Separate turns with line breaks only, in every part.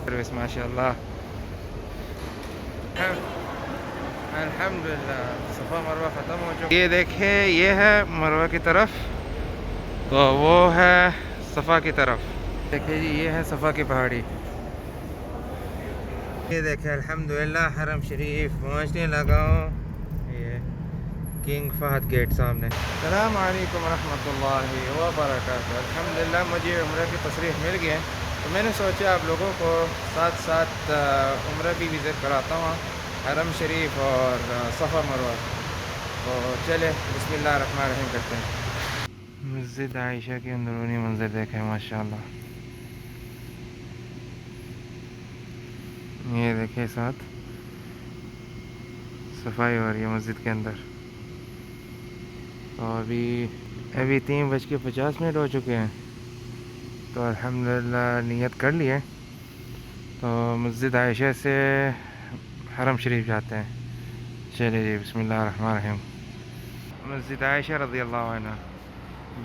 Service माशाल्लाह। अल्हम्दुलिल्लाह सफ़ा मरवा ख़त्म हो चुका। ये देखे ये है मरवा की तरफ, तो वो है सफ़ा की तरफ। देखिए जी ये है सफ़ा की पहाड़ी। ये देखे अल्हम्दुलिल्लाह हरम शरीफ पहुँचने लगा हूँ। ये किंग फहद गेट सामने। अस्सलाम वालेकुम रहमतुल्लाहि व बरकातुहू। अल्हम्दुलिल्लाह मुझे उम्रा की तशरीफ़ मिल गई है, तो मैंने सोचा आप लोगों को साथ साथ उम्रा भी विज़िट कराता हूँ, हरम शरीफ और सफ़ा मरवा। तो चले बिस्मिल्लाह रहमान रहीम करते हैं। मस्जिद आयशा की अंदरूनी मंजर देखें माशाल्लाह। ये देखें साथ सफाई हो रही है मस्जिद के अंदर। तो अभी 3:50 हो चुके हैं। तो अल्हम्दुलिल्लाह नियत कर लिए, तो मस्जिद आयशा से हरम शरीफ जाते हैं। चलिए जी बिस्मिल्लाह रहमान रहीम। मस्जिद आयशा रज़ियल्लाहु अन्हा,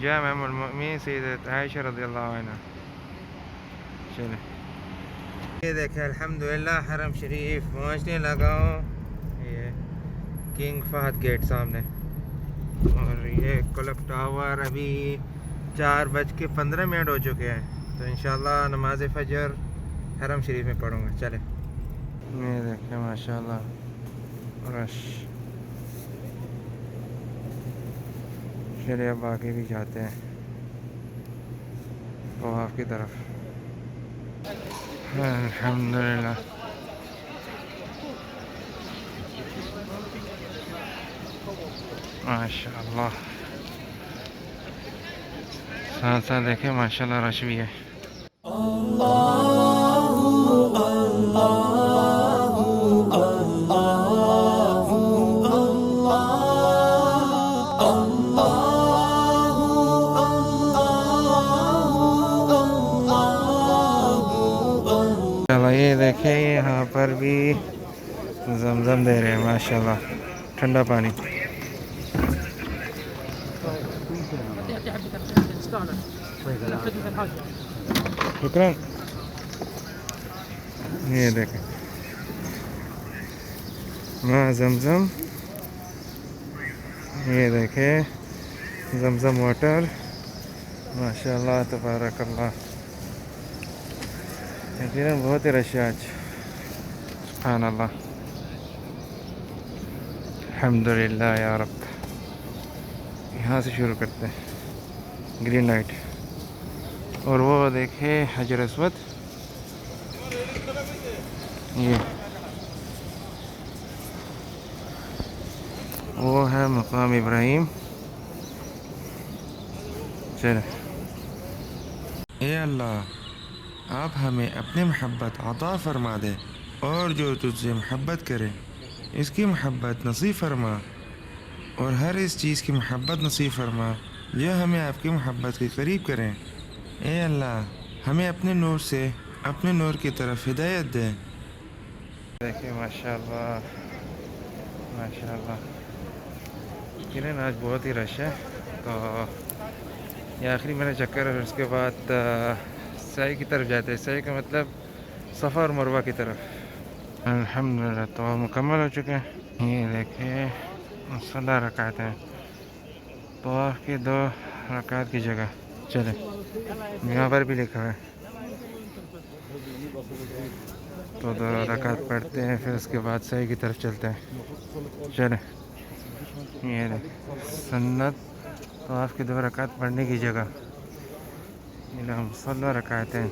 जामे उम्मुल मोमिनीन सय्यदत आयशा रज़ियल्लाहु अन्हा। चले ये देखें अल्हम्दुलिल्लाह हरम शरीफ पहुँचने लगा हूँ। ये किंग फहद गेट सामने, और ये क्लॉक टावर। अभी 4:15 हो चुके हैं, तो इंशाल्लाह नमाज फ़जर हरम शरीफ में पढ़ूँगा। चले ये देखें माशाल्लाह रश। चलिए अब आगे भी जाते हैं तवाफ़ की तरफ। अल्हम्दुलिल्लाह माशाल्लाह, साथ साथ देखें माशाल्लाह रश भी है। चलो ये देखें यहाँ पर भी जमजम दे रहे हैं माशाल्लाह, ठंडा पानी। शुक्रान। ये देखें माँ जमजम, ये देखें जमजम वाटर माशाल्लाह तबारकल्लाह। यकीनन बहुत ही रश है आज, सुभान अल्लाह। अल्हम्दुलिल्लाह या रब। यहाँ से शुरू करते हैं, ग्रीन लाइट। और वो देखे हजर अस्वद, ये वो है मकाम इब्राहिम। चले ए अल्लाह आप हमें अपनी मोहब्बत अता फरमा दे, और जो तुझसे मोहब्बत करे इसकी मोहब्बत नसीब फरमा, और हर इस चीज़ की मोहब्बत नसीब फरमा जो हमें आपकी मोहब्बत के करीब करें। ए अल्लाह हमें अपने नूर से अपने नूर की तरफ हिदायत दे। देखिए माशाल्लाह माशाल्लाह, किरण आज बहुत ही रश है। तो ये आखिरी मेरा चक्कर है, उसके बाद सही की तरफ जाते हैं। सही का मतलब सफ़ा और मरवा की तरफ। अल्हम्दुलिल्लाह तो मुकम्मल हो चुके हैं। ये देखिए 16 रकात हैं, तो आपके 2 रकात की जगह। चले यहाँ पर भी लिखा है, तो 2 रकात पढ़ते हैं, फिर उसके बाद सही की तरफ चलते हैं। चले ये सन्नत तो आपके 2 रकात पढ़ने की जगह। 16 रकात हैं।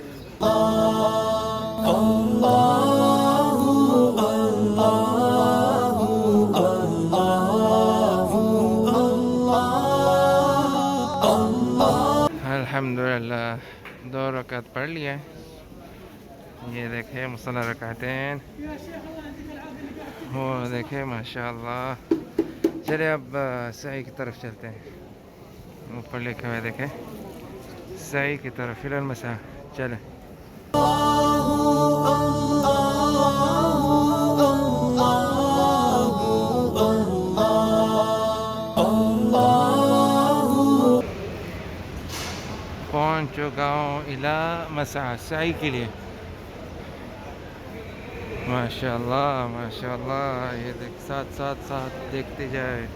अल्हम्दुलिल्लाह 2 रकात पढ़ लिए। ये देखे मुसल्ला रकातें, वो देखे माशाल्लाह। चले अब सही की तरफ चलते हैं। ऊपर लिखा हुआ देखे सही की तरफ फिलहाल मसा। चले पहुँच चुका हूँ इला मसा सही के लिए। माशाल्लाह माशाल्लाह, ये देख साथ साथ साथ देखते जाए।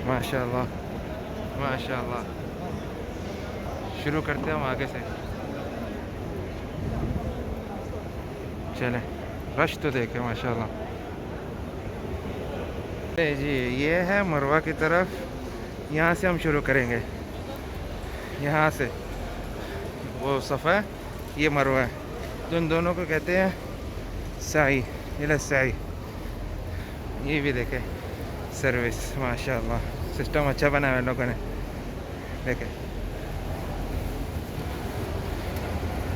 माशाल्लाह माशाल्लाह। शुरू करते हैं हम आगे से। चलें, रश तो देखें माशाल्लाह। जी ये है मरवा की तरफ, यहाँ से हम शुरू करेंगे। यहाँ से वो सफ़ा है, ये मरवा है, तो इन दोनों को कहते हैं साई, इला साई। ये भी देखें सर्विस, माशाल्लाह सिस्टम अच्छा बनाया है लोगों ने, देखें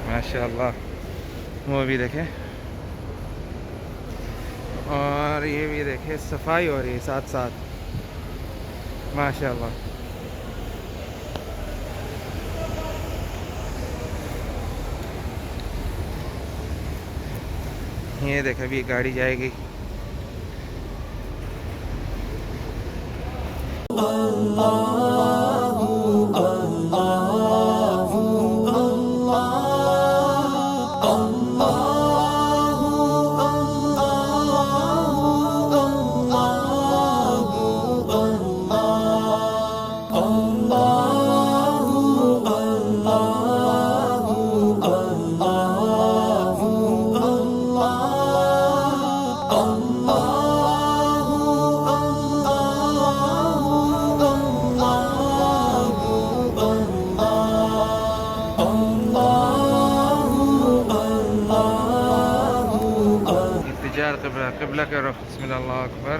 माशाल्लाह। वो भी देखें, और ये भी देखें सफाई हो रही है साथ साथ, माशाल्लाह। ये देखें अभी गाड़ी जाएगी। क़िबला क़िबला का रुख, बिस्मिल्लाह अल्लाहु अकबर।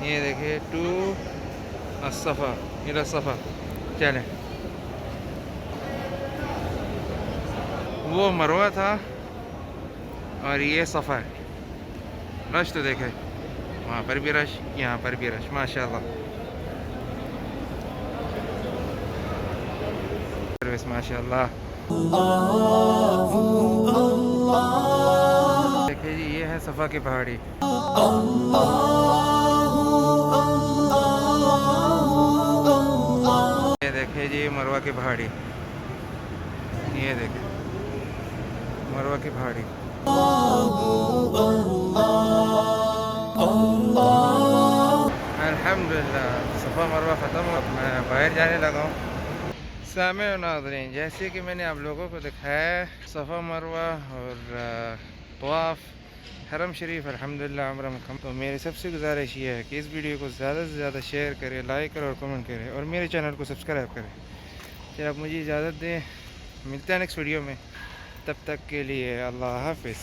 ये देखिए टू अस्सफ़ा इला सफ़ा। चलें, वो मरवा था और ये सफ़ा है। रश तो देखे, वहाँ पर भी रश, यहाँ पर भी रश, माशाल्लाह सर्विस माशाल्लाह। देखिए जी ये है सफ़ा की पहाड़ी। ये देखिए जी मरवा की पहाड़ी, ये देखिए मरवा की पहाड़ी। अल्हम्दुलिल्लाह सफ़ा मरवा ख़त्म हो, मैं बाहर जाने लगा हूँ। सामे और नाज़रीन, जैसे कि मैंने आप लोगों को दिखाया सफ़ा मरवा और तवाफ़ हरम शरीफ, अल्हम्दुलिल्लाह उम्रा मुकम्मल। तो मेरी सबसे गुजारिश ये है कि इस वीडियो को ज़्यादा से ज़्यादा शेयर करें, लाइक करें और कमेंट करें, और मेरे चैनल को सब्सक्राइब करें। फिर आप मुझे इजाज़त दें, मिलते हैं नेक्स्ट वीडियो में, तब तक के लिए अल्लाह हाफ़िज़।